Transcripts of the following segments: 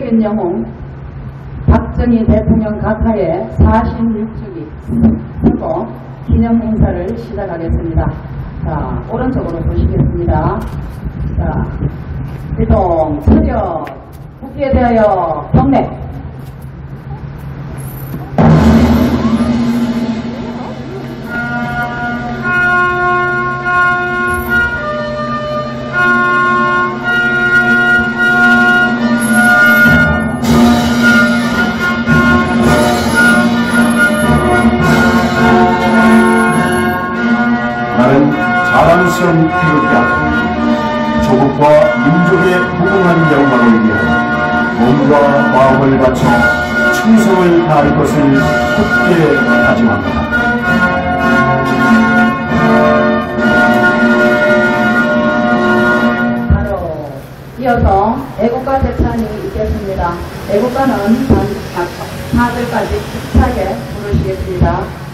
세계적인 영웅 박정희 대통령 각하의 46주기 선거 기념 행사를 시작하겠습니다. 자, 오른쪽으로 보시겠습니다. 자, 일동 차렷 국기에 대하여 경례. 나는 자랑스러운 태극기 아래 조국과 민족의 무궁한 영광을 위해 몸과 마음을 바쳐 충성을 다할 것을 굳게 다짐합니다. 바로 이어서 애국가 대찬이 있겠습니다. 애국가는 다들까지 힘차게 부르시겠습니다.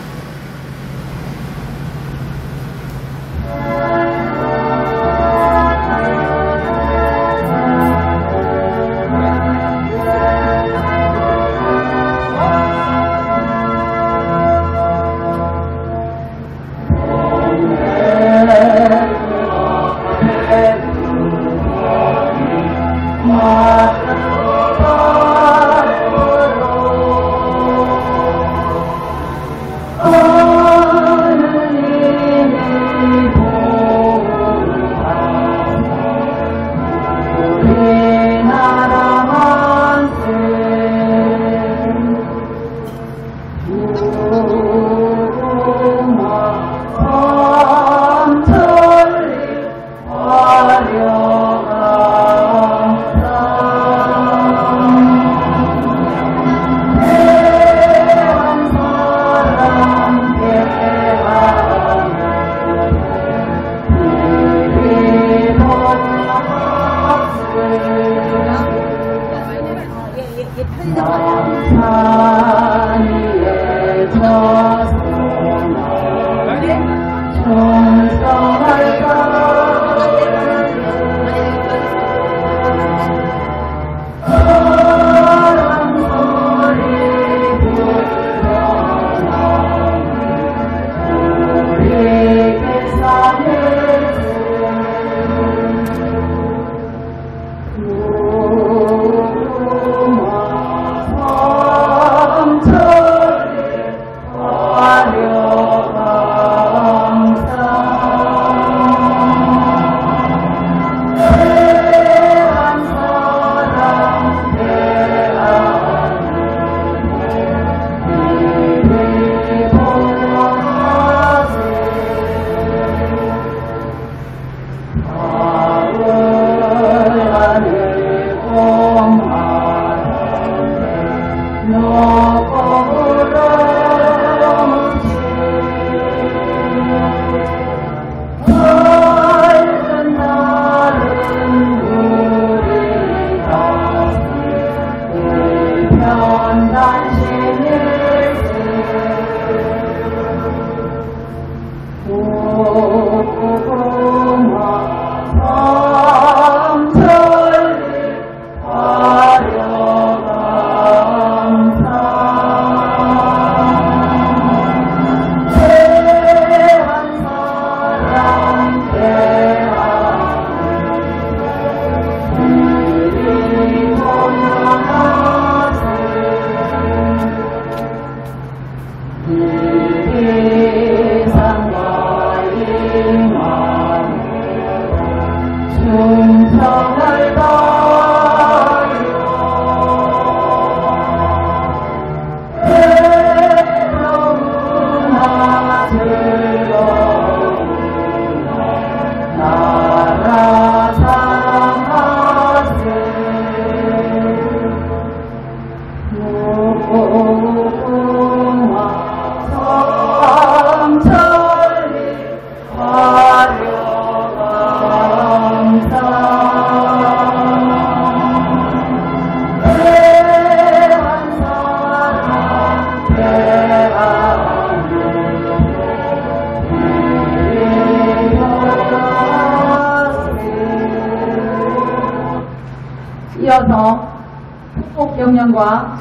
행복 경영과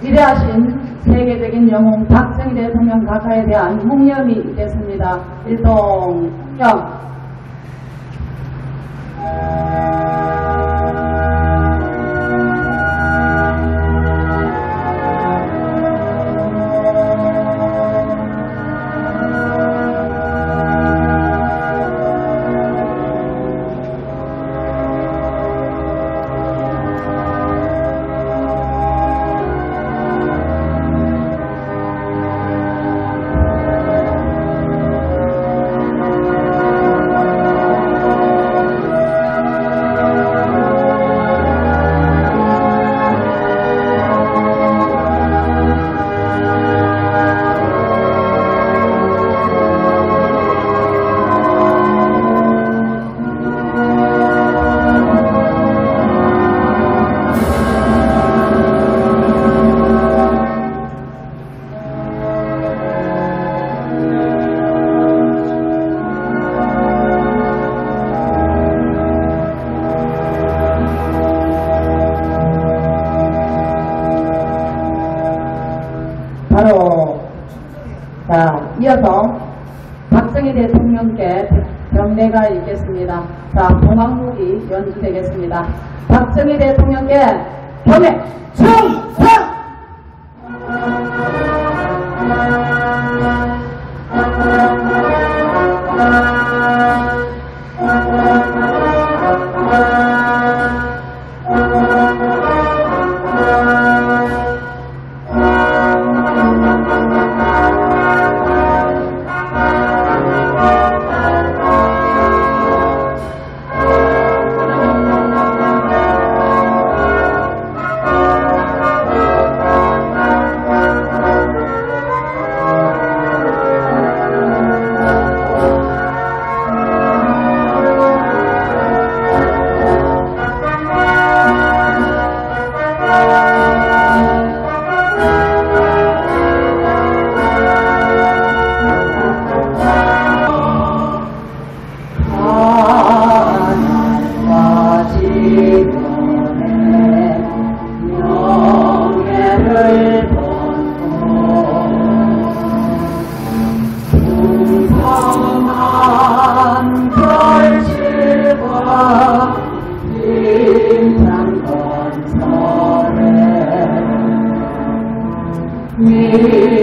위대하신 세계적인 영웅 박정희 대통령 각하에 대한 묵념이 있겠습니다. 일동 묵념. 바로 자 이어서 박정희 대통령께 경례가 있겠습니다. 자 봉황곡이 연주되겠습니다. 박정희 대통령께 경례 충성!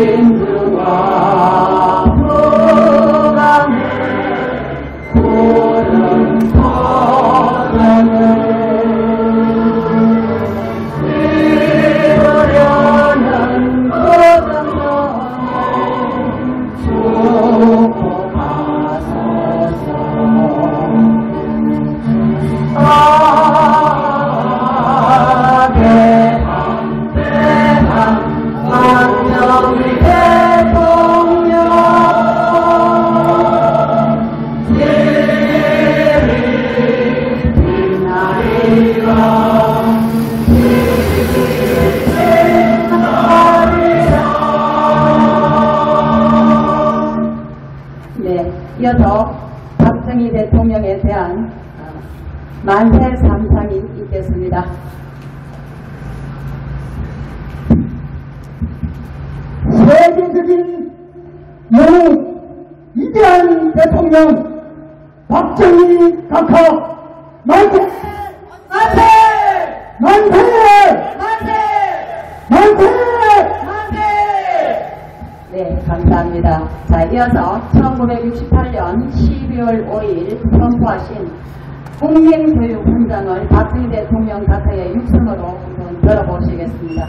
민주와 불안의 고른 사랑을 이루려는 고단한 축복하소서. 박정희 대통령 예리 빛나리라 네, 이어서 박정희 대통령에 대한 만세 삼상이 있겠습니다. 세계적인 영웅 위대한 대통령 박정희 각하 만세! 만세! 만세! 만세! 만세! 만세! 네, 감사합니다. 자, 이어서 1968년 12월 5일 선포하신 국민교육훈장을 박정희 대통령 각하의 육성으로 한번 들어보시겠습니다.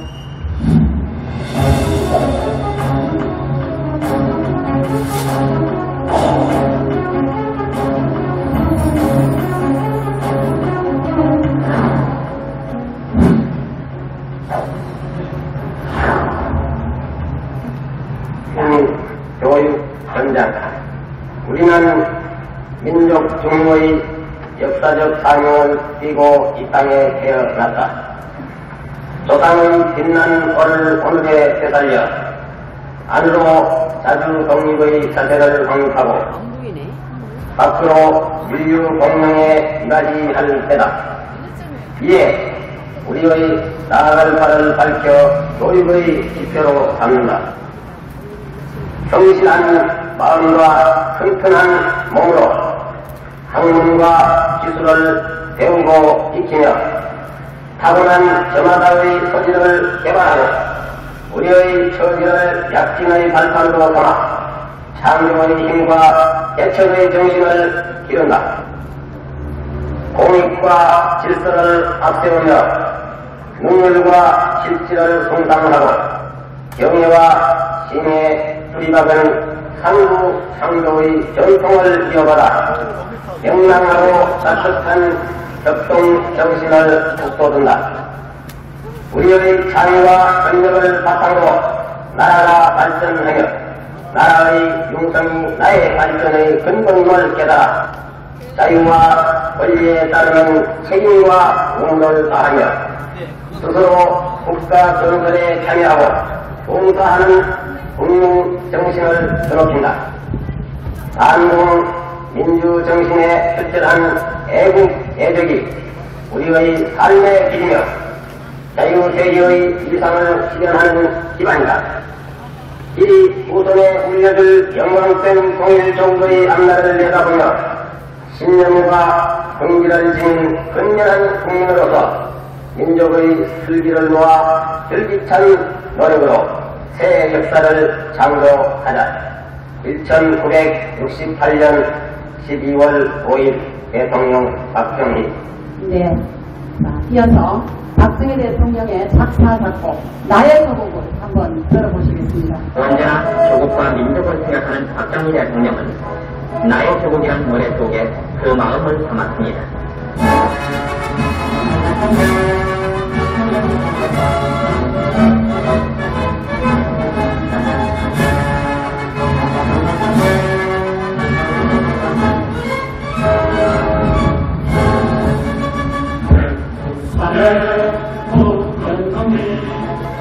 교육 현장. 우리는 민족 중의 역사적 사명을 띠고 이 땅에 태어났다. 조상의 빛난 오늘에 되살려 안으로 자주 독립의 자세를 확립하고 밖으로 인류 공명에 이바지할 때다. 이에 우리의 나아갈 바를 밝혀 노력의 지표로 삼는다. 성실한 마음과 튼튼한 몸으로 학문과 기술을 배우고 익히며 타고난 저마다의 소질을 개발하며 우리의 처지를 약진의 발판으로 삼아 창조의 힘과 개척의 정신을 기른다. 공익과 질서를 앞세우며 능률과 실질을 성장하고 경애와 신의 수리박은 상부 상도의 전통을 이어받아 명랑하고 따뜻한 협동 정신을 북돋운다. 우리의 창의와 권력을 바탕으로 나라가 발전하며 나라의 융성이 나의 발전의 근본임을 깨달아 자유와 권리에 따르는 책임과 운동을 다하며 스스로 국가 정설에 참여하고 봉사하는 국민 정신을 드높인다. 반공 민주 정신에 철저한 애국 애적이 우리의 삶의 길이며 자유세계의 이상을 실현하는 기반이다. 이 후손에 울려줄 영광된 통일종국의 앞날을 내다보며 신념과 긍지를 지닌 근면한 국민으로서 민족의 슬기를 모아 절기찬 노력으로 새 역사를 창조하자. 1968년 12월 5일 대통령 박정희. 네. 자, 이어서 박정희 대통령의 작사, 작곡, 나의 조국을 한번 들어보시겠습니다. 언제나 조국과 민족을 생각하는 박정희 대통령은 나의 조국이란 노래 속에 그 마음을 담았습니다.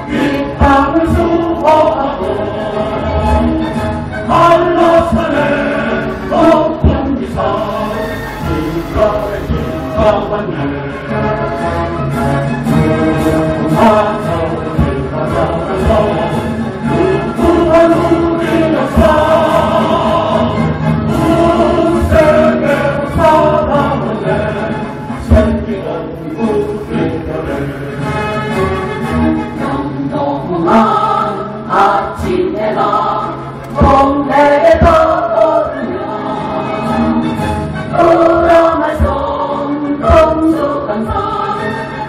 이 땅을 수호하고 한라산에 높은 기사 인간의 기사관을 한서울을 가져가서 누구한 우리 역사 온 세계로 살아오네 생기는 아침에나 동네에 떠오르면 우렁한 동숙한 산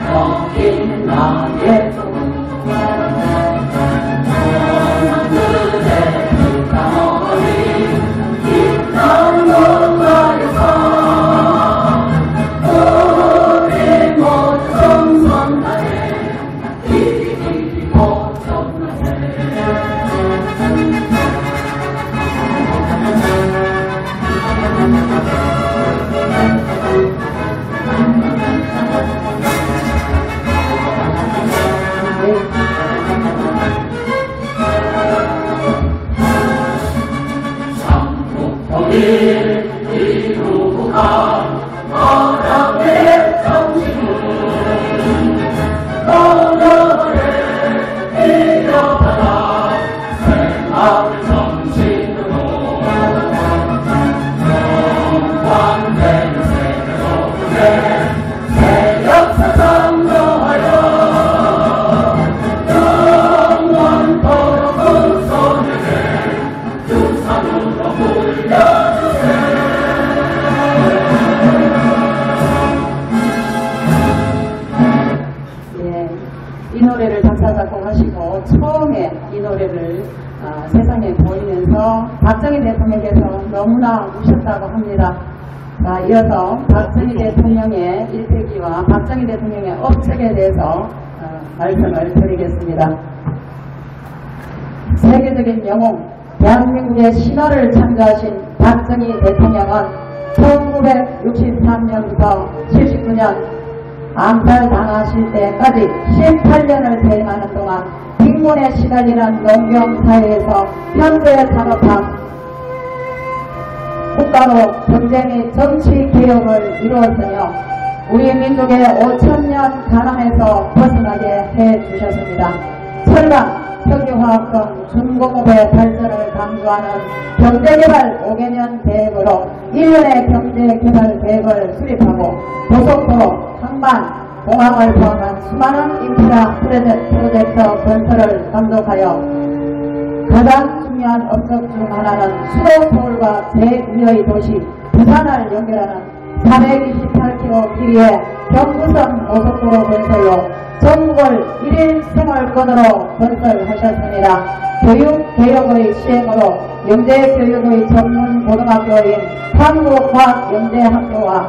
거기는 나의 조국 그대 불가머리 깃난 농가에서 우리 모두 성선하네 이리 모청하네 이루고 간 어랑의 정신을 너너를 이어받아 생활의 정신으로 영광된 세계로 새 역사 창조하여 영원토록 후손에게 유산으로 물려주세 이 노래를 작사, 작곡하시고 처음에 이 노래를 세상에 보이면서 박정희 대통령께서 너무나 우셨다고 합니다. 자, 이어서 박정희 대통령의 일대기와 박정희 대통령의 업적에 대해서 말씀을 드리겠습니다. 세계적인 영웅, 대한민국의 신화를 창조하신 박정희 대통령은 1963년부터 79년 암살당하실 때까지 18년을 대행하는 동안 빈곤에 시달리는 농경사회에서 현대 산업화 국가로 경제 및 정치 개혁을 이루었으며 우리 민족의 5천년 가난에서 벗어나게 해주셨습니다. 철강, 석유화학 등 중공업의 발전을 강조하는 경제개발 5개년 계획으로 1년의 경제개발 계획을 수립하고 고속도로, 항만, 공항을 포함한 수많은 인프라 프로젝트 건설을 감독하여 가장 중요한 업적 중 하나는 수도 서울과 제2의 도시 부산을 연결하는 428km 길이의 경부선 고속도로 건설로 전국을 1일 생활권으로 건설하셨습니다. 교육개혁의 시행으로 영재교육의 전문 고등학교인 한국과학영재학교와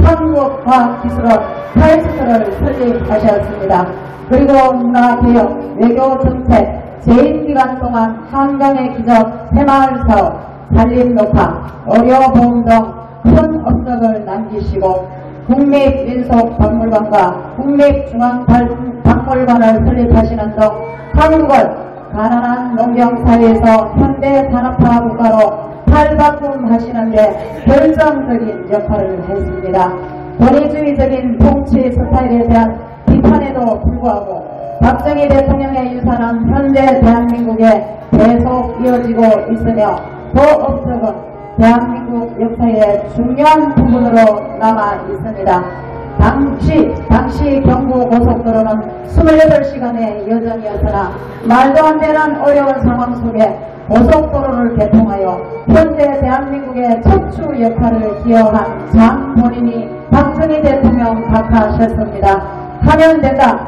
한국과학기술원 카이스트를 설립하셨습니다. 그리고 문화개혁, 외교정책, 재임기간 동안 한강의 기적, 새마을사업, 산림녹화, 의료보험 등 큰 업적을 남기시고 국립민속박물관과 국립중앙박물관을 설립하시는 등 한국을 가난한 농경사회에서 현대산업화 국가로 탈바꿈하시는데 결정적인 역할을 했습니다. 권위주의적인 통치 스타일에 대한 비판에도 불구하고 박정희 대통령의 유산은 현재 대한민국에 계속 이어지고 있으며 그 업적은 대한민국 역사의 중요한 부분으로 남아 있습니다. 당시 경부고속도로는 28시간의 여정이었으나 말도 안 되는 어려운 상황 속에 고속도로를 개통하여 현재 대한민국의 척추 역할을 기여한 장 본인이 박정희 대통령 각하하셨습니다. 하면 된다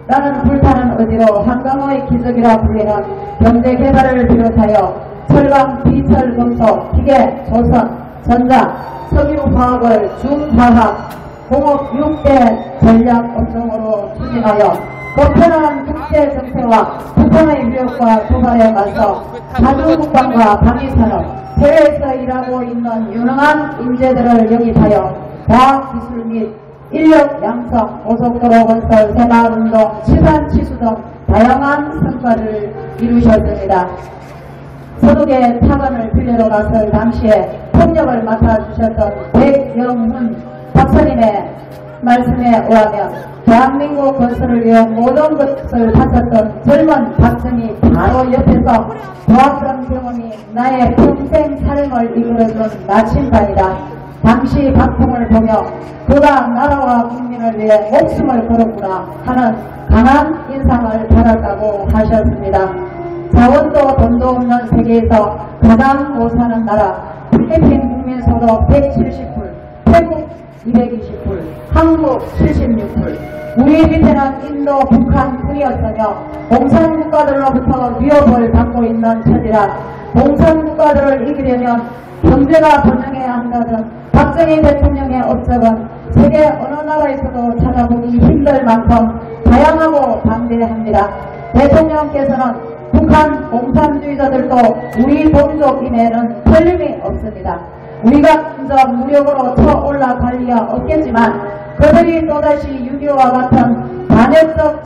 라는 불타는 의지로 한강의 기적이라 불리는 경제개발을 비롯하여 철강, 비철, 금속, 기계, 조선, 전자, 석유화학을 중화학, 공업 6대 전략업종으로 추진하여 보편한 국제정세와 북한의 위협과 도발에 맞서 자주국방과 방위산업, 해외에서 일하고 있는 유능한 인재들을 영입하여 과학기술 및 인력 양성, 고속도로 건설, 새마을운동, 치산치수 등 다양한 성과를 이루셨습니다. 서독의 타관을 빌려러 갔을 당시에 폭력을 맡아주셨던 백영훈 박사님의 말씀에 의하면 대한민국 건설을 위해 모든 것을 바쳤던 젊은 박정희 바로 옆에서 보았던 경험이 나의 평생 삶을 이끌어준 나침반이다. 당시 박통을 보며 그가 나라와 국민을 위해 목숨을 걸었구나 하는 강한 인상을 받았다고 하셨습니다. 자원도 돈도 없는 세계에서 가장 못 사는 나라, 필리핀 국민 소득 170불, 태국 220불, 한국 76불, 우리 밑에는 인도, 북한 뿐이었으며 공산국가들로부터 위협을 받고 있는 처지라 공산국가들을 이기려면 경제가 번영해야 한다던 박정희 대통령의 업적은 세계 어느 나라에서도 찾아보기 힘들 만큼 다양하고 방대합니다. 대통령께서는 북한 공산주의자들도 우리 동족임에는 틀림이 없습니다. 우리가 먼저 무력으로 쳐 올라갈 리야 없겠지만 그들이 또다시 6.25와 같은 반역적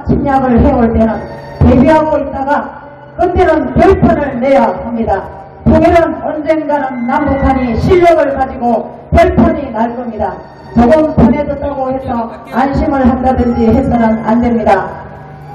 침략을 해올 때는 대비하고 있다가 그때는 결판을 내야 합니다. 통일은 언젠가는 남북한이 실력을 가지고 결판이 날 겁니다. 조금 편해졌다고 해서 안심을 한다든지 해서는 안 됩니다.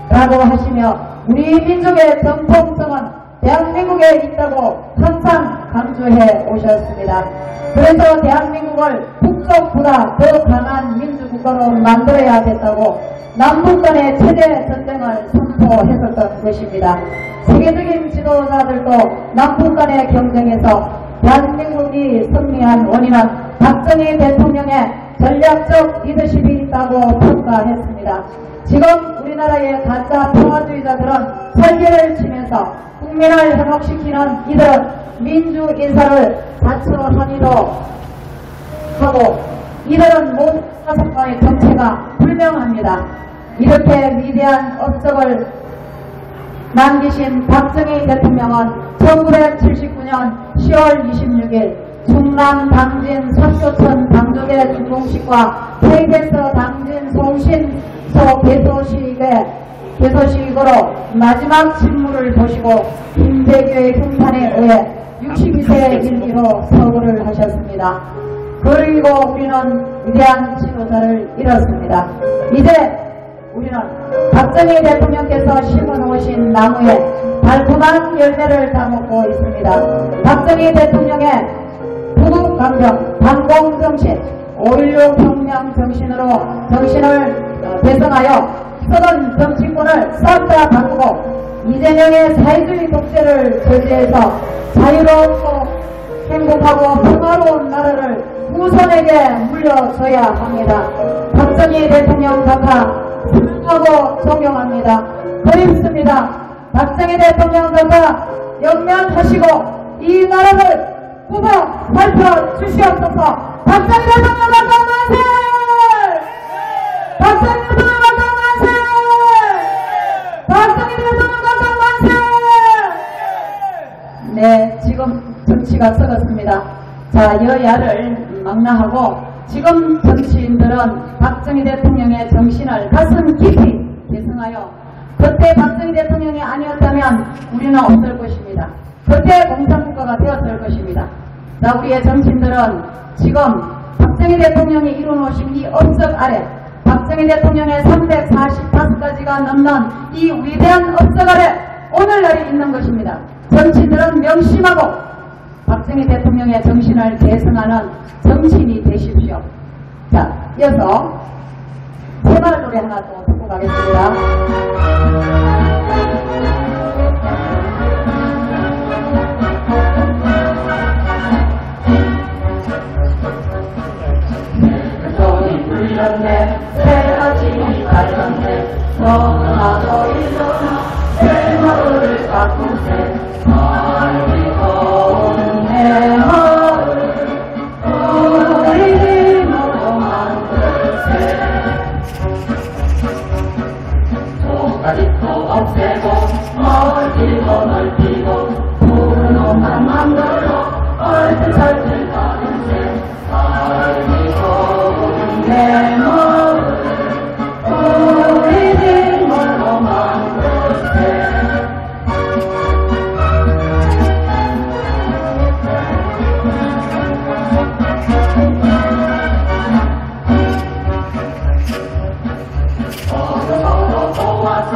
라고 하시며 우리 민족의 정통성은 대한민국에 있다고 항상 강조해 오셨습니다. 그래서 대한민국을 북쪽보다 더 강한 민주국가로 만들어야겠다고 남북 간의 체제 전쟁을 선포했었던 것입니다. 세계적인 지도자들도 남북 간의 경쟁에서 대한민국이 승리한 원인은 박정희 대통령의 전략적 리더십이 있다고 평가했습니다. 지금 우리나라의 가짜 평화주의자들은 설계를 치면서 국민을 현혹시키는 이들은 민주 인사를 자처하기도 하고 이들은 모든 가석방의 정체가 불명합니다. 이렇게 위대한 업적을 남기신 박정희 대통령은 1979년 10월 26일 충남 당진 석교천 당족의 중공식과 KBS 당진 송신소 개소식으로 마지막 직무를 보시고 김대규의 흉탄에 의해 62세의 일기로 서거를 하셨습니다. 그리고 우리는 위대한 지도자를 잃었습니다. 이제 우리는 박정희 대통령께서 심어놓으신 나무에 달콤한 열매를 따먹고 있습니다. 박정희 대통령의 부국강경, 반공정신, 5.16 혁명 정신을 대성하여 서던 정치권을 싹 다 바꾸고 이재명의 사회주의 독재를 저지해서 자유롭고 행복하고 평화로운 나라를 후손에게 물려줘야 합니다. 박정희 대통령 각하 사랑하고 존경합니다. 그립습니다. 박정희 대통령 각하 영면하시고 이 나라를 꾸벅 살펴주시옵소서. 박정희 대통령 각하 만세! 박정희 대통령 각하 만세! 박정희 대통령 각하 만세! 네, 지금 정치가 썩었습니다. 자, 여야를 망라하고 지금 정치인들은 박정희 대통령의 정신을 가슴 깊이 계승하여 그때 박정희 대통령이 아니었다면 우리는 없을 것입니다. 그때 공산국가가 되었을 것입니다. 자, 우리의 정치인들은 지금 박정희 대통령이 이루어놓으신 이 업적 아래 박정희 대통령의 345가지가 넘는 이 위대한 업적 아래 오늘날이 있는 것입니다. 정치인들은 명심하고 박정희 대통령의 정신을 계승하는 정치인이 되십시오. 자, 이어서 새마을 노래 하나 또 듣고 가겠습니다. 손이 불렸네 새아침이 밝았네 너무나도 일어나 새마을을 바꾸세 살기 좋은 내 마을 우리 힘으로 만들세 조가리도 없애고 마을 길고 넓히고 푸른 옷만 만들어 얼큰설큰 가는 새 살기 좋은 내 마을 우리 힘으로 만들세 서로 도와서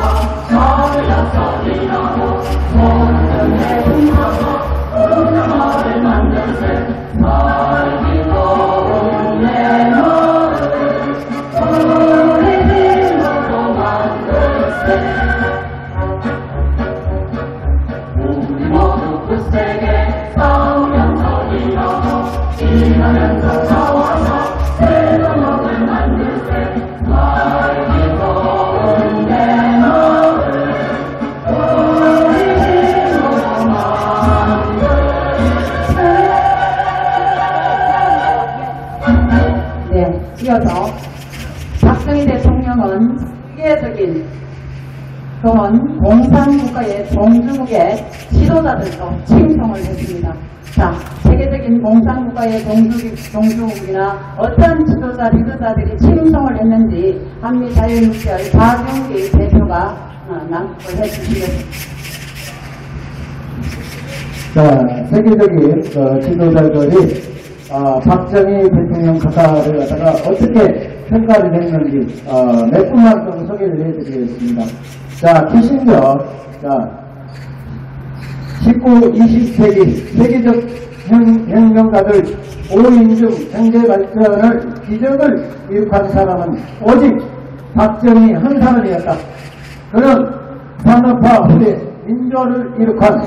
서울여서 일하고 손등에 힘하고 운명을 만들세 살기 좋은 내 마을 우리 힘으로 만들세 우리 모두 굳세게 싸우면서 일하고 일하면서 싸워서 새로운 먹을 만들세 살기 좋은 내 마을 우리 힘으로 만들세 네, 이어서 박정희 대통령은 세계적인 또는 공산국가의 종주국의 지도자들도 칭송을 했습니다. 자, 세계적인 공산국가의 종주국이나 어떤 지도자, 리더자들이 칭송을 했는지 한미자유육절 박용기 대표가 낭독을 해주시겠습니다. 자, 세계적인 지도자들이 박정희 대통령 각하를 갖다가 어떻게 평가를 했는지 몇 분만 좀 소개를 해드리겠습니다. 자, 키신저, 자, 19, 20세기 세계적 혁명가들 5인중 경제 발전을 기적을 이룩한 사람은 오직 박정희 한 사람이었다. 그는 산업화 후에 민주화를 이룩한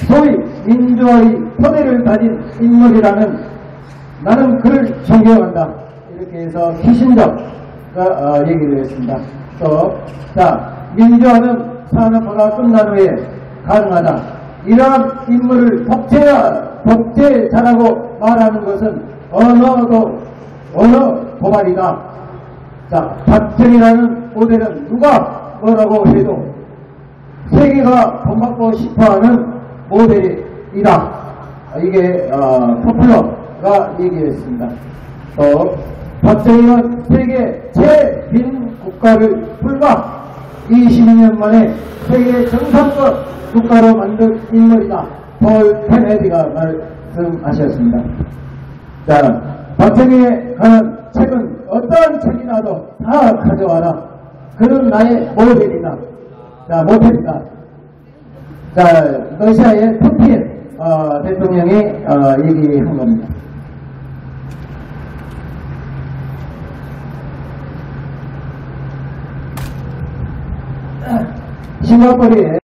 소위 민주화의 토대를 가진 인물이라는 나는 그를 존경한다. 이렇게 해서 키신저가 얘기를 했습니다. 또, 자, 민주화는 산업화가 끝난 후에 가능하다. 이러한 인물을 독재자라고 말하는 것은 언어 고발이다. 자, 박정희라는 모델은 누가 뭐라고 해도 세계가 본받고 싶어하는 모델이다. 이게 포플러가 얘기했습니다. 또 박정희는 세계 제빈 국가를 불과 20년 만에 세계 정상급 국가로 만든 인물이다. 폴 케네디가 말씀하셨습니다. 자, 박정희에 관한 책은 어떠한 책이나도 다 가져와라. 그런 나의 모델이다. 자, 모델이다. 자, 러시아의 푸틴 대통령이 얘기한 겁니다. 싱가포르에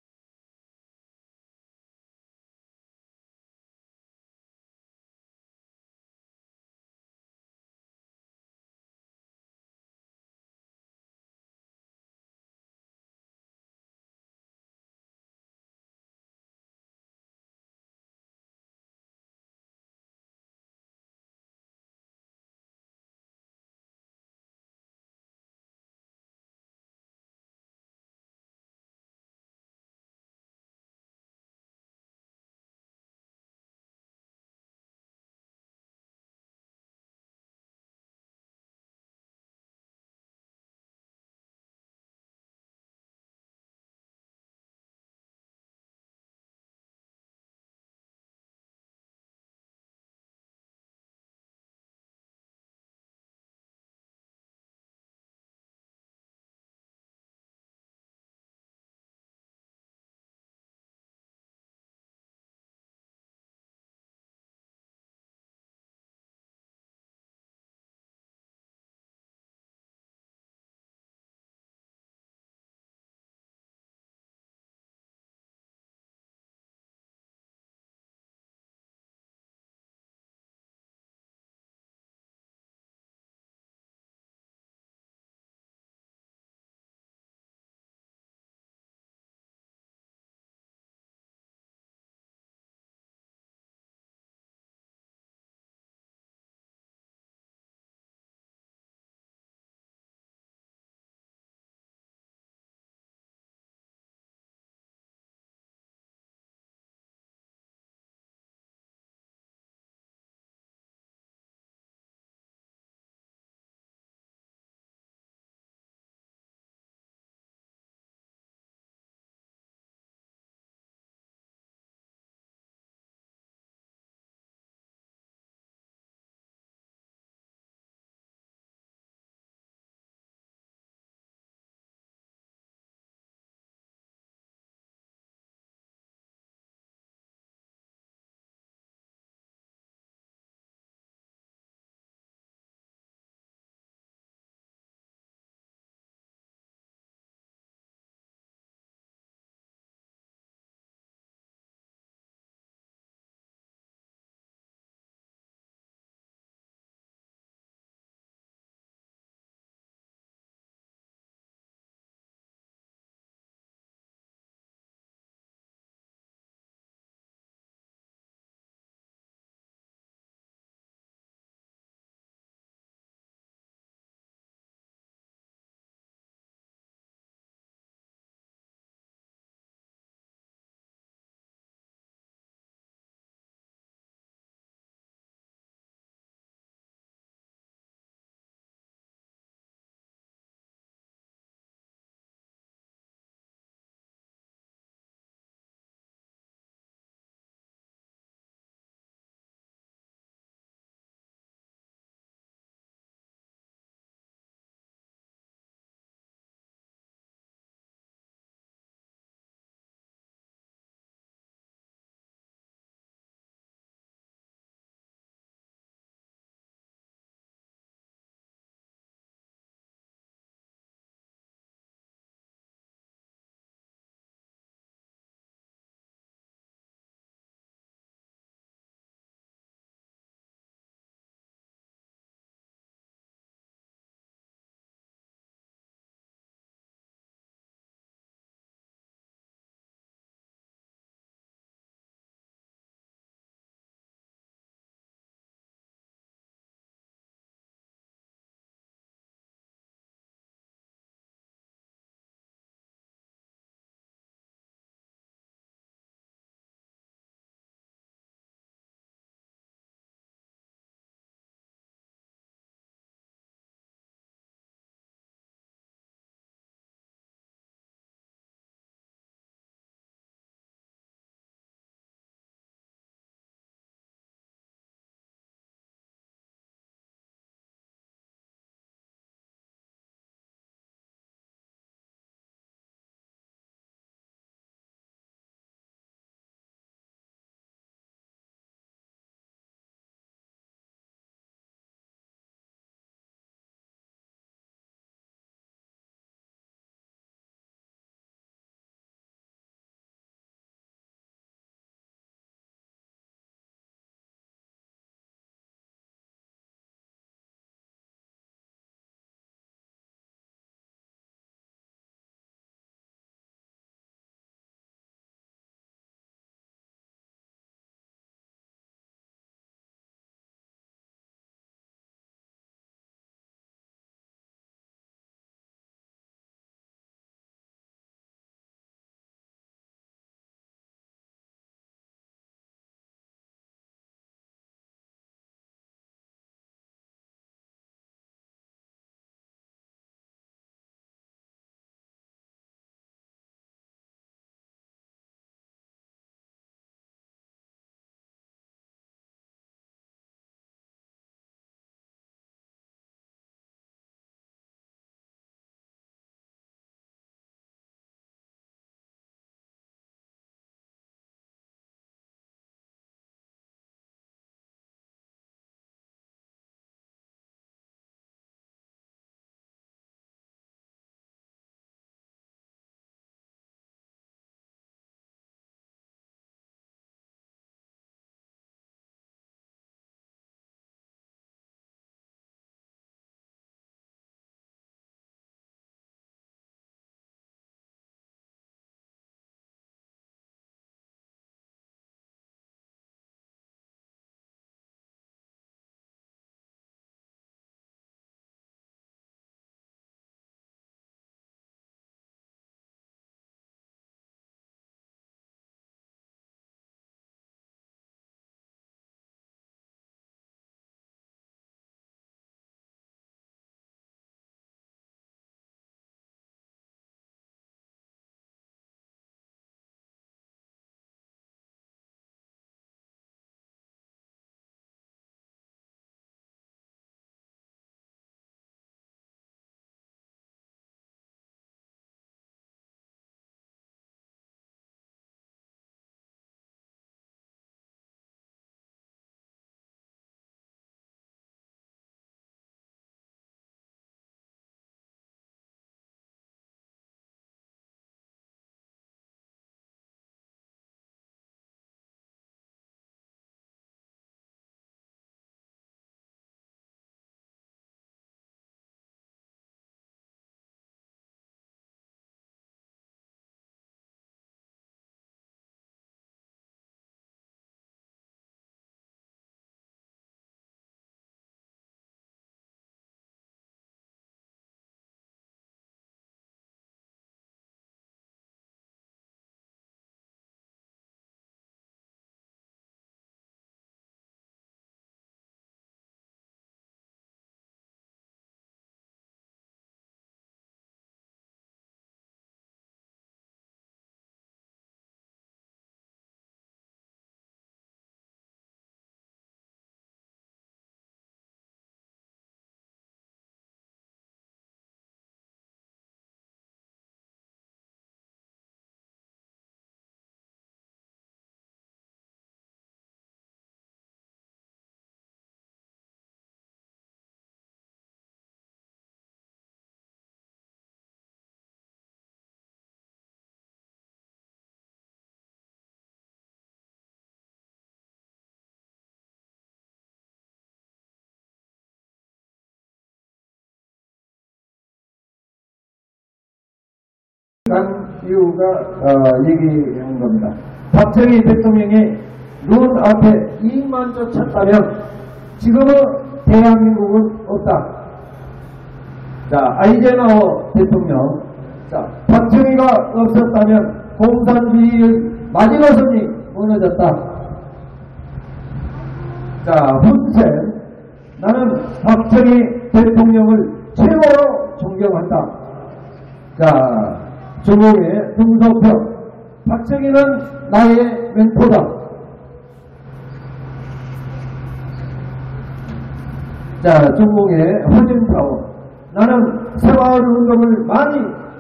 이유가 얘기한 겁니다. 박정희 대통령이 눈앞에 이익만 쫓았다면 지금은 대한민국은 없다. 자, 아이젠하워 대통령. 자, 박정희가 없었다면 공산주의의 마지노선이 무너졌다. 자, 훈센. 나는 박정희 대통령을 최고로 존경한다. 자, 중국의 등소평. 박정희는 나의 멘토다. 자, 중국의 허진타오. 나는 새마을운동을 많이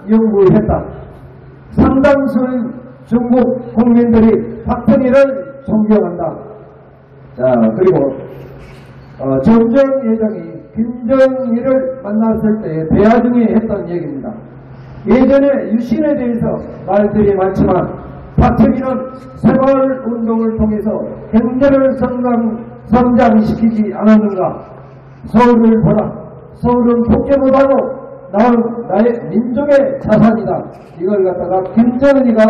연구했다. 상당수의 중국 국민들이 박정희를 존경한다. 자, 그리고 정정 회장이 김정일을 만났을 때 대화 중에 했던 얘기입니다. 예전에 유신에 대해서 말들이 많지만 박정희는 새마을운동을 통해서 경제를 성장시키지 않았는가. 서울을 보라. 서울은 토끼보다도 나의 민족의 자산이다. 이걸 갖다가 김정일이가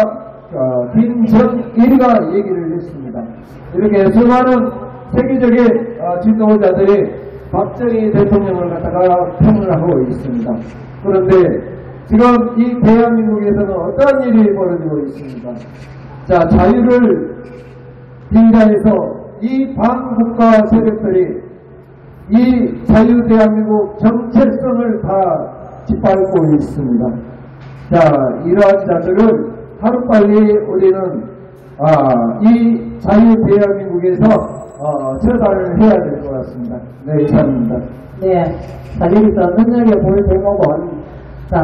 얘기를 했습니다. 이렇게 수많은 세계적인 지도자들이 박정희 대통령을 갖다가 평을 하고 있습니다. 그런데 지금 이 대한민국에서는 어떠한 일이 벌어지고 있습니까? 자, 자유를 빙자해서 이 반국가 세력들이 이 자유 대한민국 정체성을 다 짓밟고 있습니다. 자, 이러한 자들을 하루빨리 우리는 이 자유 대한민국에서 처단을 해야 될 것 같습니다. 네, 이상입니다. 네, 자, 여기서 눈여겨볼 대목은, 자,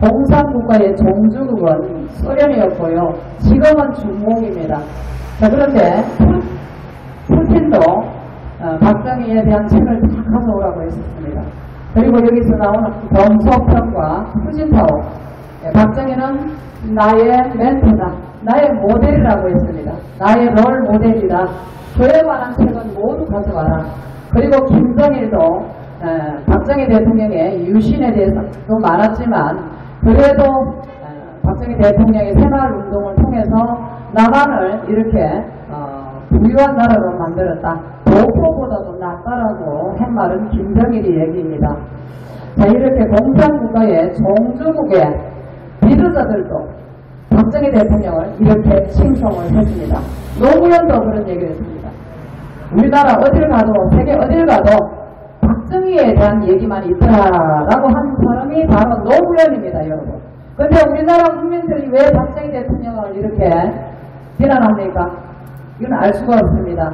공산국가의 종주국은 소련이었고요. 지금은 중국입니다. 자, 그런데 푸틴도 박정희에 대한 책을 다 가져오라고 했었습니다. 그리고 여기서 나오는 경소평과 후진타오. 박정희는 나의 멘토다. 나의 모델이라고 했습니다. 나의 롤 모델이다. 그에 관한 책은 모두 가져와라. 그리고 김정일도 박정희 대통령의 유신에 대해서도 말았지만 그래도 박정희 대통령의 새마을운동을 통해서 남한을 이렇게 부유한 나라로 만들었다. 도포보다도 낫다라고 한 말은 김정일이 얘기입니다. 자, 이렇게 공산국가의 종주국의 리더자들도 박정희 대통령을 이렇게 칭송을 했습니다. 노무현도 그런 얘기를 했습니다. 우리나라 어딜 가도 세계 어딜 가도 박정희에 대한 얘기만 있더라라고 한 사람이 바로 노무현입니다, 여러분. 근데 우리나라 국민들이 왜 박정희 대통령을 이렇게 비난합니까? 이건 알 수가 없습니다.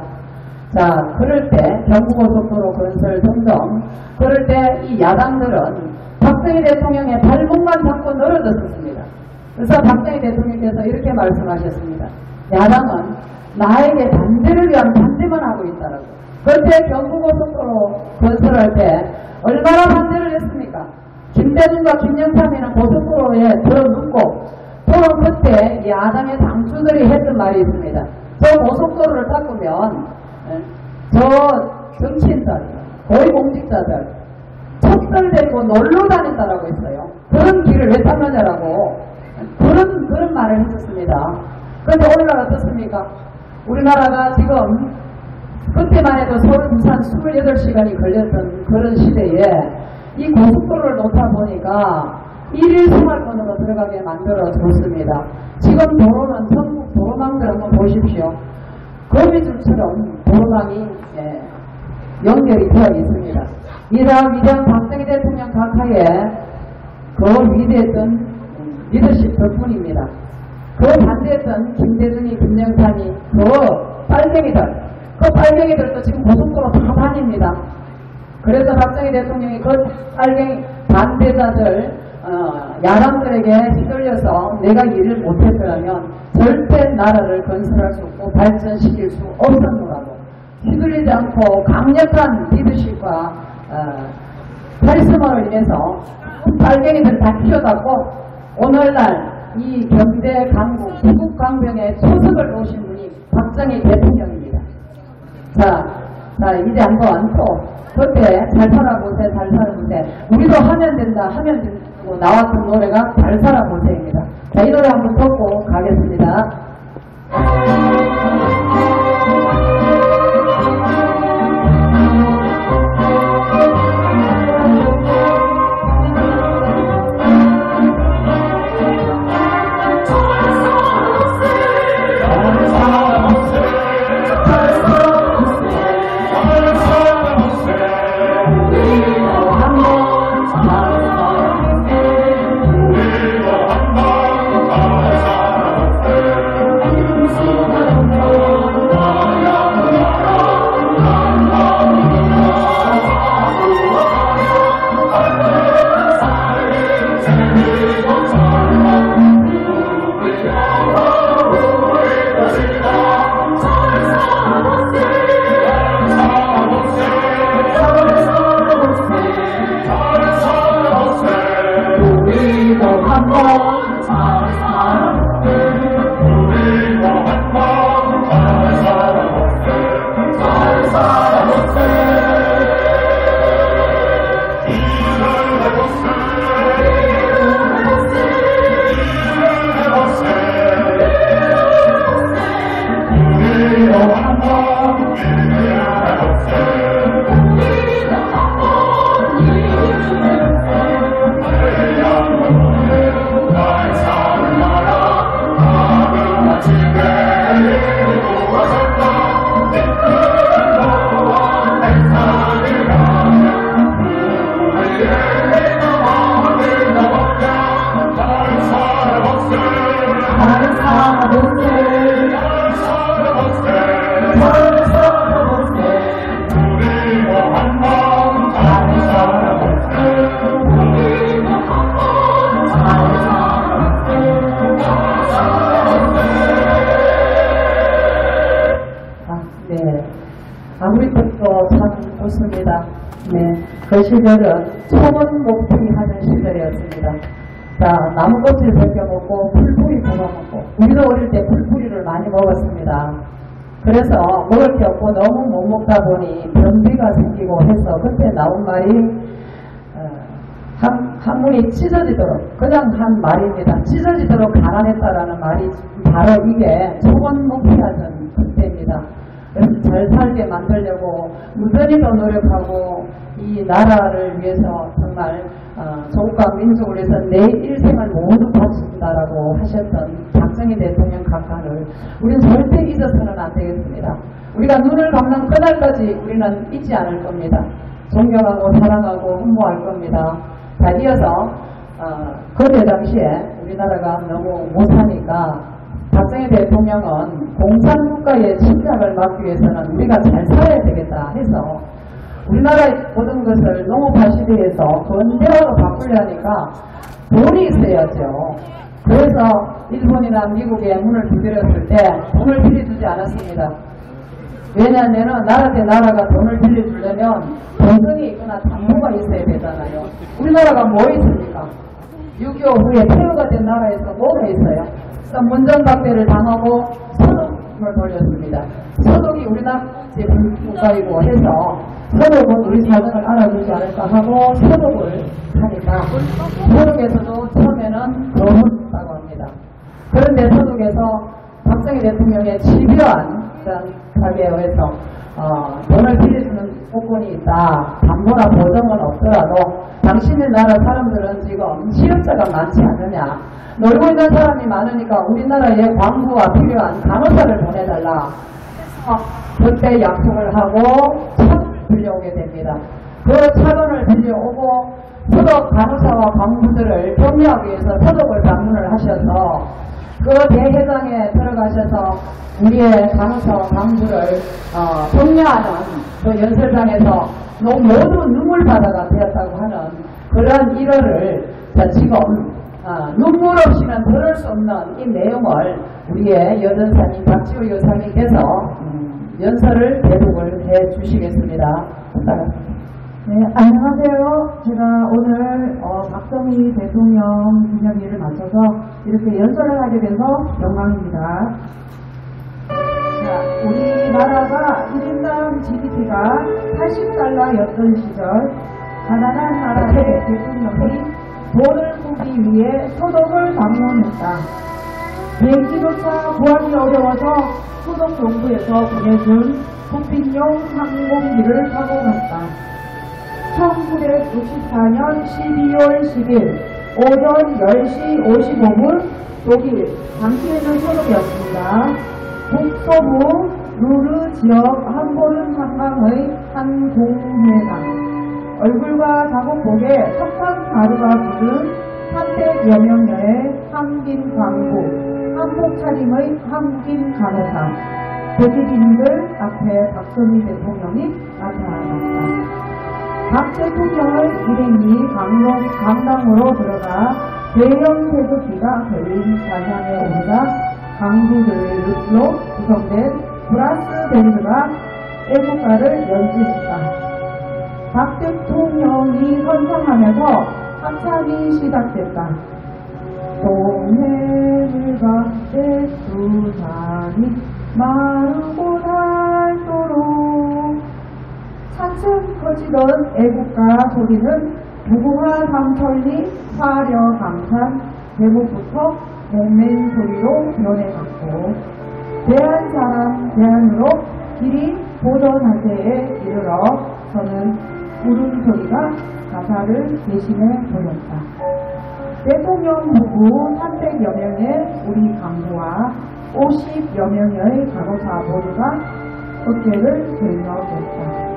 자, 그럴 때 경부고속도로 건설 등등 그럴 때 이 야당들은 박정희 대통령의 발목만 잡고 늘어졌었습니다. 그래서 박정희 대통령께서 이렇게 말씀하셨습니다. 야당은 나에게 반대를 위한 반대만 하고 있다라고. 그때 경부고속도로 건설할 때 얼마나 반대를 했습니까? 김대중과 김영삼이는 고속도로에 들어눕고 또는 그때 야당의 당주들이 했던 말이 있습니다. 저 고속도로를 닦으면 저 정치인들, 고위공직자들 촛들 데리고 놀러 다닌다라고 했어요. 그런 길을 왜 닦느냐라고 그런 말을 했었습니다. 그런데 오늘날 어떻습니까? 우리나라가 지금 그때만 해도 서울 부산 28시간이 걸렸던 그런 시대에 이 고속도로를 놓다 보니까 일일 생활권으로 들어가게 만들어줬습니다. 지금 도로는 전국 도로망들 한번 보십시오. 거미줄처럼 도로망이 연결이 되어 있습니다. 위대한 박정희 대통령 각하의 그 위대했던 리더십 덕분입니다. 그 반대했던 김대중이, 김영삼이, 그 빨갱이들도 지금 고속도로 다 다닙니다. 그래서 박정희 대통령이 그 빨갱이 반대자들, 야당들에게 휘둘려서 내가 일을 못했더라면 절대 나라를 건설할 수 없고 발전시킬 수 없었노라고. 휘둘리지 않고 강력한 리더십과 카리스마를 인해서 빨갱이들 다 키워갖고 오늘날 이 경제 강국, 태국 강병의 초석을 놓으신 분이 박정희 대통령입니다. 자, 이제 한번 또 그때 잘 살아보세, 잘 살아보세. 우리도 하면 된다, 하면 된다고 나왔던 노래가 잘 살아보세입니다. 자, 이 노래 한번 듣고 가겠습니다. 아무리 듣고 참 좋습니다. 네, 그 시절은 초원 목피 하는 시절이었습니다. 자, 나무꽃을 벗겨먹고 풀뿌리 뽑아먹고, 우리도 어릴 때 풀뿌리를 많이 먹었습니다. 그래서 먹을 게 없고 너무 못 먹다 보니 변비가 생기고 해서 그때 나온 말이 한문이 찢어지도록, 그냥 한 말입니다. 찢어지도록 가난했다라는 말이 바로 이게 초원 목피하던 그때입니다. 그래서 잘 살게 만들려고 무전히 더 노력하고 이 나라를 위해서 정말 조국과 민족을 위해서 내 일생을 모두 바친다라고 하셨던 박정희 대통령 각하를 우리는 절대 잊어서는 안 되겠습니다. 우리가 눈을 감는 그날까지 우리는 잊지 않을 겁니다. 존경하고 사랑하고 흠모할 겁니다. 자, 이어서 그때 당시에 우리나라가 너무 못하니까 박정희 대통령은 공산국가의 침략을 막기 위해서는 우리가 잘 살아야 되겠다 해서 우리나라의 모든 것을 농업화 시대에서 근대화로 바꾸려니까 돈이 있어야죠. 그래서 일본이나 미국에 문을 두드렸을 때 돈을 빌려주지 않았습니다. 왜냐하면 나라 대 나라가 돈을 빌려주려면 본성이 있거나 담보가 있어야 되잖아요. 우리나라가 뭐 있습니까? 6.25 후에 폐허가 된 나라에서 뭐가 있어요? 문전박대를 당하고 서독을 돌렸습니다. 서독이 우리나라 국가이고 해서 서독은 우리 사정을 알아주지 않을까 하고 서독을 하니까 서독에서도 처음에는 거부했다고 합니다. 그런데 서독에서 박정희 대통령의 집요한 가게에 의해서 돈을 빌려주는 조건이 있다. 담보나 보정은 없더라도 당신의 나라 사람들은 지금 취업자가 많지 않느냐. 놀고 있는 사람이 많으니까 우리나라에 광부와 필요한 간호사를 보내달라. 그때 약속을 하고 차를 빌려오게 됩니다. 그 차돈을 빌려오고 서독 간호사와 광부들을 격려하기 위해서 서독을 방문을 하셔서 그 대회장에 들어가셔서 우리의 간호사와 광부를 격려하는 그 연설장에서 모두 눈물바다가 되었다고 하는 그런 일화를 지금 눈물 없이는 들을 수 없는 이 내용을 우리의 여전사님 박지호 여사님께서 연설을 대독을 해 주시겠습니다. 네, 안녕하세요. 제가 오늘 박정희 대통령 기념일을 맞춰서 이렇게 연설을 하게 돼서 영광입니다. 자, 우리 우리나라가 1인당 GDP가 80달러였던 시절 가난한 나라의 대통령이 돈을 꾸기 위해 소독을 방문했다. 비행기조차 구하기 어려워서 소독 정부에서 보내준 국빈용 항공기를 타고 갔다. 1964년 12월 10일 오전 10시 55분 독일 당시에는 소독이었습니다. 북서부 루르 지역 함보른 한강의 한 공회장 얼굴과 작업복에 석탄 가루가 묻은 300여 명의 한국인 광부 한복 차림의 한국인 간호사 백일인들 앞에 박정희 대통령이 나타났다. 박 대통령의 일행이 강당으로 들어가 대형 태극기가 걸린 좌상에 오르자 강부들로 구성된 브라스 밴드가 애국가를 연주했다. 박 대통령이 선창하면서 합창이 시작됐다. 동해물과 백두산이 마르고 닳도록 차츰 커지던 애국가 소리는 무궁화 삼천리 화려 강산 대목부터 목맨 소리로 변해갔고 대한사람 대한으로 길이 보전하세에 이르러 저는 울음소리가 가사를 대신해 보였다. 대통령 부부 300여 명의 우리 간부와 50여 명의 간호사 모두가 어깨를 들려댔다.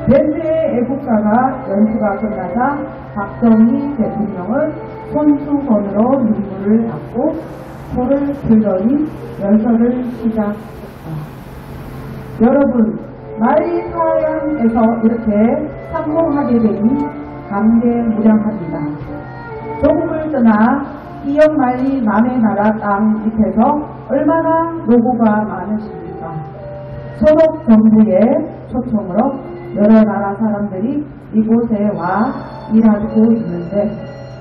밴드의 애국가가 연주가 끝나자 박정희 대통령은 손수건으로 눈물을 닦고 코를 들더니 연설을 시작했다. 여러분, 만리 사양에서 이렇게 상봉하게 되니 감개무량합니다. 조국을 떠나 이역만리 남의 나라 땅 밑에서 얼마나 노고가 많으십니까? 소속 정부의 초청으로 여러 나라 사람들이 이곳에 와 일하고 있는데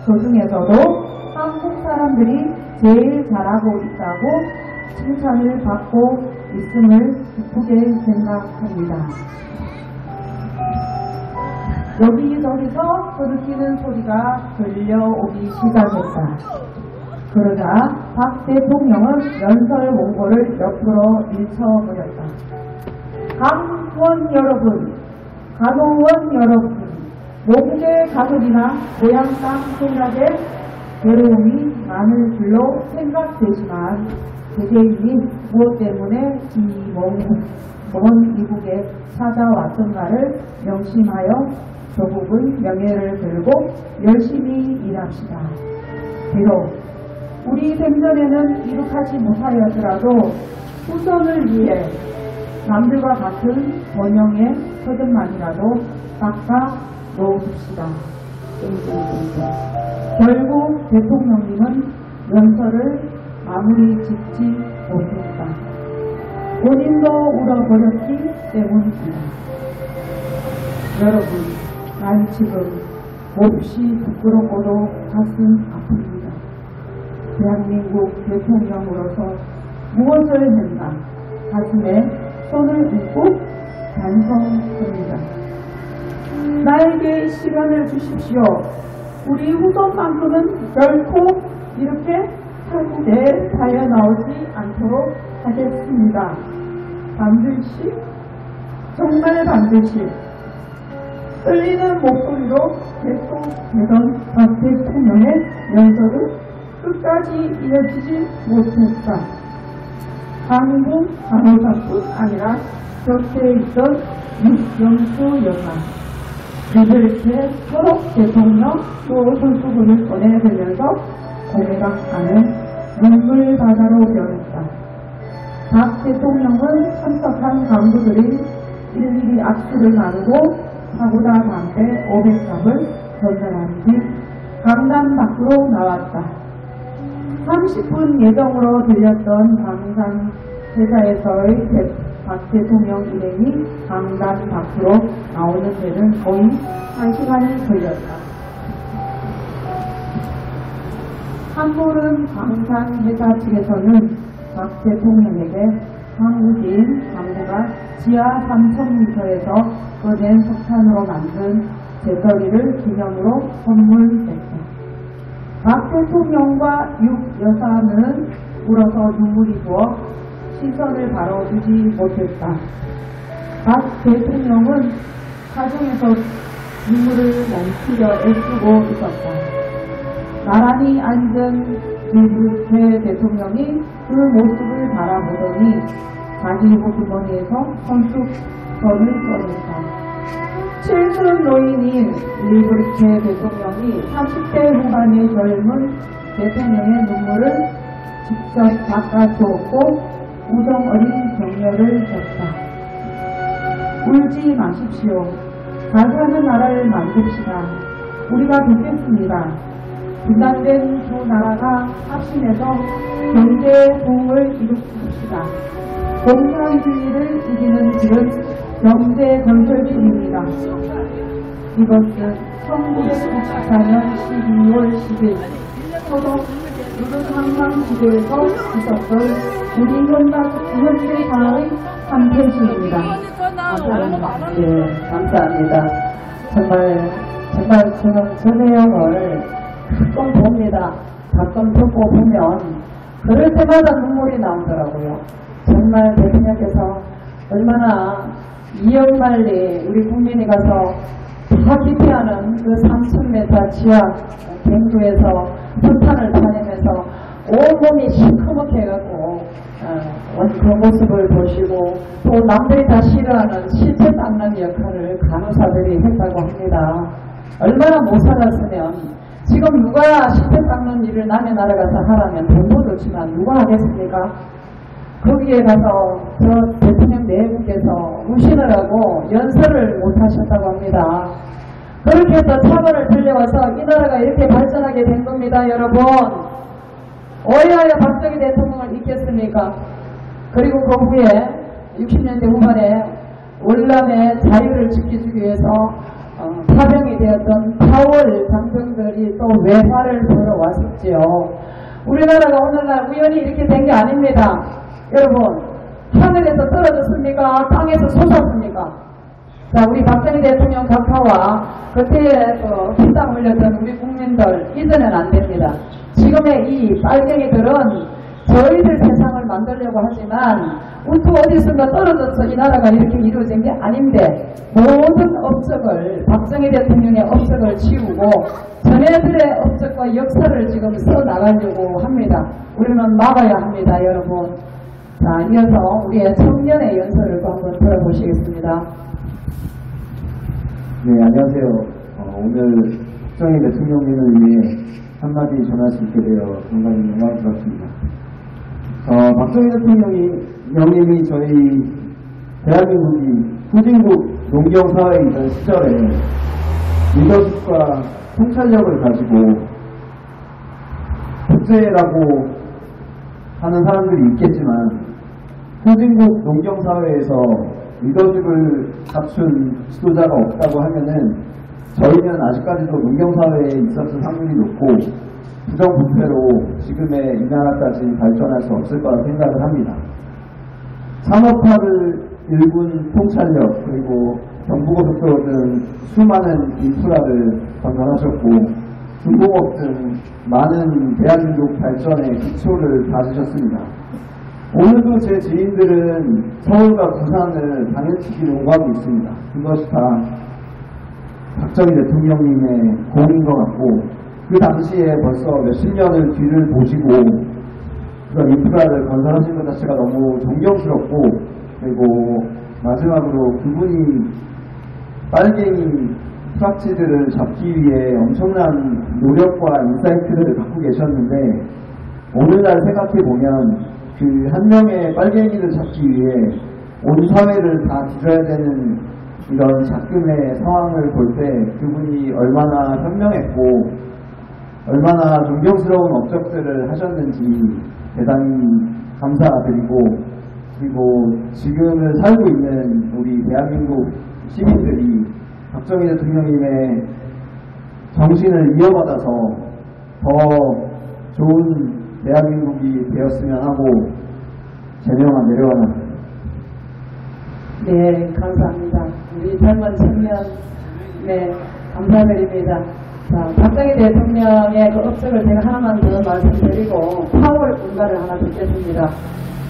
그 중에서도 한국 사람들이 제일 잘하고 있다고 칭찬을 받고 있음을 기쁘게 생각합니다. 여기저기서 흐르키는 소리가 들려오기 시작했다. 그러자 박 대통령은 연설 원고를 옆으로 밀쳐버렸다. 강원 여러분, 간호원 여러분, 모국의 가족이나 고향 땅 생각에 괴로움이 많을 줄로 생각되지만 개개인이 무엇 때문에 이 먼 이국에 찾아왔던가를 명심하여 조국의 명예를 들고 열심히 일합시다. 비록 우리 생전에는 이룩하지 못하였더라도 후손을 위해 남들과 같은 번영의 터전만이라도 닦아 놓읍시다. 결국 대통령님은 연설을 마무리 짓지 못했다. 본인도 울어버렸기 때문입니다. 여러분, 난 지금 몹시 부끄럽고도 가슴 아픕니다. 대한민국 대통령으로서 무엇을 했나 가슴에 손을 얹고 반성합니다. 나에게 시간을 주십시오. 우리 후손만큼은 결코 이렇게 한국에 달려나오지 않도록 하겠습니다. 반드시, 정말 반드시 떨리는 목소리로 계속되던 박 대통령의 연설은 끝까지 이어지지 못했다. 한국 간호사뿐 아니라 곁에 있던 육경수 여사, 이들께 서로 대통령 또 손수건을 꺼내들면서 고개가 가는 눈물 바다로 변했다. 박 대통령은 참석한 간부들이 일일이 악수를 나누고 파고다 담배 500갑을 전달한 뒤 강단 밖으로 나왔다. 30분 예정으로 들렸던 광산 회사에서의 박 대통령 일행이 강단 밖으로 나오는 데는 거의 1시간이 걸렸다. 함보른 광산 회사 측에서는 박 대통령에게 한국인 당부가 지하 3,000m에서 꺼낸 석탄으로 만든 재떨이를 기념으로 선물했다. 박 대통령과 육 여사는 울어서 눈물이 부어 시선을 바로 두지 못했다. 박 대통령은 사정에서 눈물을 멈추려 애쓰고 있었다. 나란히 앉은 리브케 대통령이 그 모습을 바라보더니 자기 호주머니에서 선뜻 손을 꺼냈다. 칠순 노인인 리브케 대통령이 30대 후반의 젊은 대통령의 눈물을 직접 닦아주었고 우정 어린 격려를 줬다. 울지 마십시오. 잘 사는 나라를 만듭시다. 우리가 돕겠습니다. 분단된 두 나라가 합심해서 경제 부흥을 이룩합시다. 공산주의를 이기는 길은 경제 건설중입니다. 이것은 1994년 12월 10일 서독 누른한강지도에서 있었던 우리 현대 사회의 한 페이지입니다. 감사합니다. 네, 감사합니다. 정말 저는 저 내용을 가끔 봅니다. 가끔 듣고 보면 그럴 때마다 눈물이 나오더라고요. 정말 대통령께서 얼마나 이연말리 우리 국민이 가서 다 기피하는 그 3,000m 지하 갱도에서 석탄을 파내면서 온몸이 시커멓게 해갖고 그 모습을 보시고 또 남들이 다 싫어하는 시체 닦는 역할을 간호사들이 했다고 합니다. 얼마나 못 살았으면 지금 누가 시체 닦는 일을 남의 나라 가서 하라면 돈도 좋지만 누가 하겠습니까? 거기에 가서 저 대통령 내국에서 우신을 하고 연설을 못 하셨다고 합니다. 그렇게 해서 차관을 들려와서 이 나라가 이렇게 발전하게 된 겁니다, 여러분. 어이하여 박정희 대통령을 잊겠습니까? 그리고 그 후에 60년대 후반에 월남의 자유를 지키기 위해서 파병이 되었던 파월 장병들이 또 외화를 벌어왔었지요. 우리나라가 오늘날 우연히 이렇게 된 게 아닙니다. 여러분, 하늘에서 떨어졌습니까? 땅에서 솟았습니까? 자, 우리 박정희 대통령 각하와 그때에 피땀 흘렸던 우리 국민들 잊어는 안 됩니다. 지금의 이 빨갱이들은 저희들 세상을 만들려고 하지만 우투 어디선가 떨어져서 이 나라가 이렇게 이루어진 게 아닌데 모든 업적을 박정희 대통령의 업적을 지우고 전애들의 업적과 역사를 지금 써나가려고 합니다. 우리는 막아야 합니다, 여러분. 자, 이어서 우리의 청년의 연설을 또 한번 들어보시겠습니다. 네, 안녕하세요. 오늘 박정희 대통령님을 위해 한마디 전할 수 있게 되어 상당히 영광스럽습니다. 박정희 대통령님이 저희 대한민국이 후진국 농경사회에 있던 시절에 리더십과 통찰력을 가지고 독재라고 하는 사람들이 있겠지만 후진국 농경사회에서 리더십을 갖춘 지도자가 없다고 하면은 저희는 아직까지도 농경사회에 있었을 확률이 높고 부정부패로 지금의 이 나라까지 발전할 수 없을 거라 생각을 합니다. 산업화를 일군 통찰력 그리고 경부고속도로 등 수많은 인프라를 건설하셨고 중공업 등 많은 대한민국 발전의 기초를 다지셨습니다. 오늘도 제 지인들은 서울과 부산을 당연치기 요구하고 있습니다. 그것이 다 박정희 대통령님의 공인 것 같고 그 당시에 벌써 몇십 년을 뒤를 보시고 그런 인프라를 건설하신 것 자체가 너무 존경스럽고 그리고 마지막으로 그분이 빨갱이 프락치들을 잡기 위해 엄청난 노력과 인사이트를 갖고 계셨는데 오늘날 생각해보면 그 한 명의 빨갱이를 잡기 위해 온 사회를 다 뒤져야 되는 이런 작금의 상황을 볼 때 그분이 얼마나 현명했고 얼마나 존경스러운 업적들을 하셨는지 대단히 감사드리고 그리고 지금을 살고 있는 우리 대한민국 시민들이 박정희 대통령님의 정신을 이어받아서 더 좋은 대한민국이 되었으면 하고 제명한 내려가는 네, 감사합니다. 우리 젊은 청년, 네, 감사드립니다. 자, 박정희 대통령의 그 업적을 제가 하나만 더 말씀드리고, 파월 군가를 하나 듣겠습니다.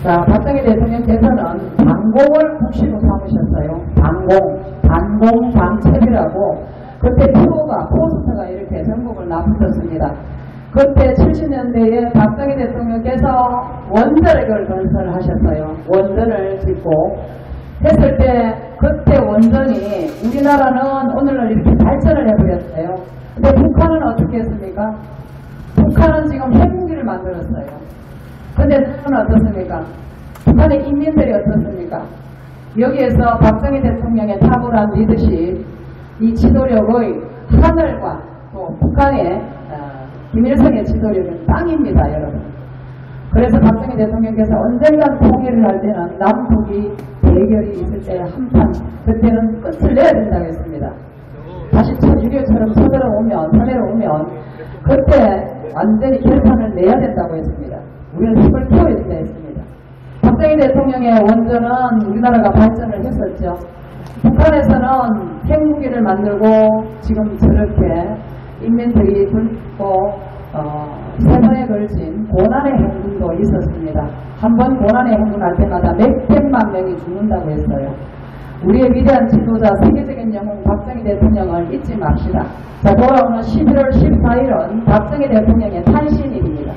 자, 박정희 대통령께서는 단공을 국시로 삼으셨어요. 단공 방첩이라고, 그때 프로가, 포스터가 이렇게 전국을 나붙었습니다. 그때 70년대에 박정희 대통령께서 원전을 건설하셨어요. 원전을 짓고 했을 때 그때 원전이 우리나라는 오늘날 이렇게 발전을 해버렸어요. 근데 북한은 어떻게 했습니까? 북한은 지금 핵무기를 만들었어요. 근데 북한은 어떻습니까? 북한의 인민들이 어떻습니까? 여기에서 박정희 대통령의 탁월한 리더십, 이 지도력의 하늘과 또 북한의 김일성의 지도력은 땅입니다, 여러분. 그래서 박정희 대통령께서 언젠간 통일을 할 때는 남북이 대결이 있을 때 한판, 그때는 끝을 내야 된다고 했습니다. 다시 6.25처럼 서늘어오면 그때 완전히 결판을 내야 된다고 했습니다. 우리는 힘을 키워야 된다 했습니다. 박정희 대통령의 원전은 우리나라가 발전을 했었죠. 북한에서는 핵무기를 만들고 지금 저렇게 인민들이 굶고 세번에 걸친 고난의 행군도 있었습니다. 한 번 고난의 행군할 때마다 몇백만 명이 죽는다고 했어요. 우리의 위대한 지도자, 세계적인 영웅 박정희 대통령을 잊지 맙시다. 자, 돌아오는 11월 14일은 박정희 대통령의 탄신일입니다.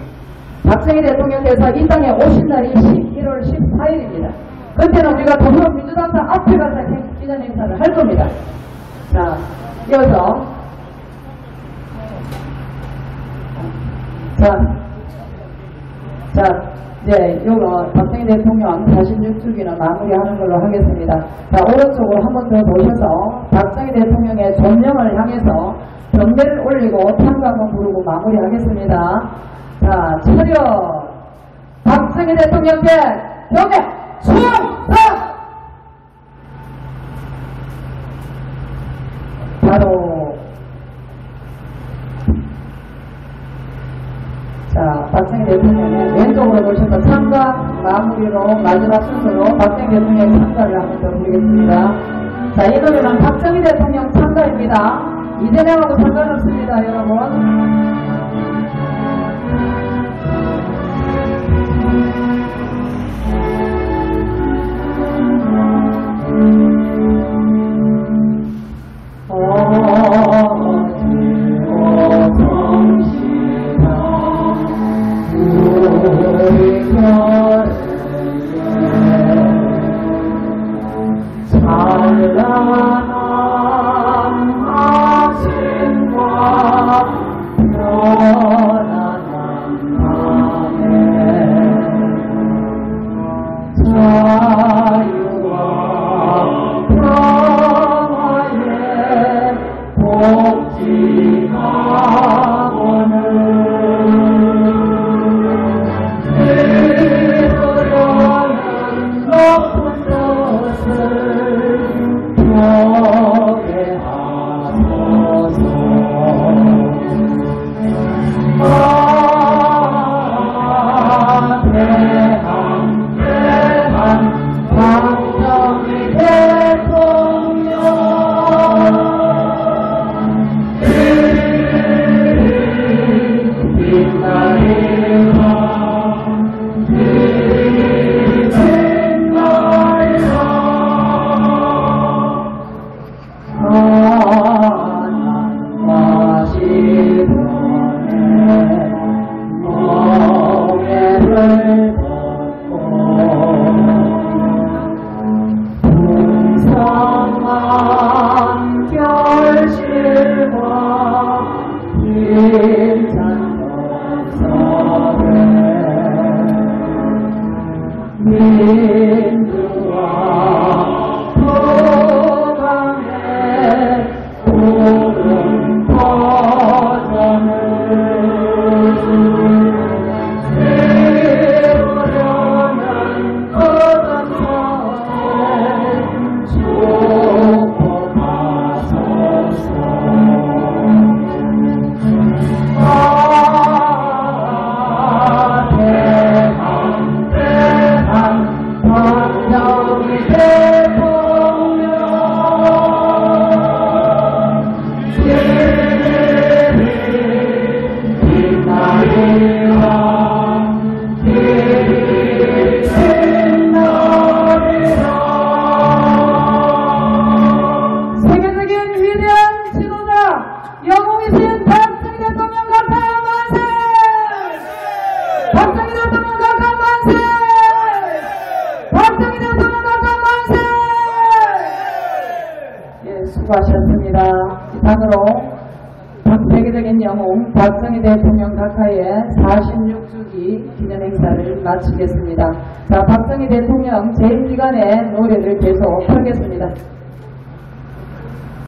박정희 대통령께서 이 땅에 오신 날이 11월 14일입니다. 그때는 우리가 더불어민주당사 앞에 가서 기념 행사를 할 겁니다. 자, 이어서 이제 요거 박정희 대통령 46주기는 마무리하는 걸로 하겠습니다. 자, 오른쪽으로 한 번 더 보셔서 박정희 대통령의 존명을 향해서 경배를 올리고 탄광을 부르고 마무리하겠습니다. 자, 차렷! 박정희 대통령께 경배! 충성! 바로 자, 박정희 대통령의 왼쪽으로 보셔서 찬가 마무리로 마지막 순서로 박정희 대통령의 찬가를 한번 더 부르겠습니다. 자, 이 노래는 박정희 대통령 찬가입니다. 이재명하고 상관없습니다, 여러분. 수고하셨습니다. 이상으로 세계적인 영웅 박정희 대통령 각하의 46주기 기념 행사를 마치겠습니다. 자, 박정희 대통령 재임기간의 노래를 계속 하겠습니다.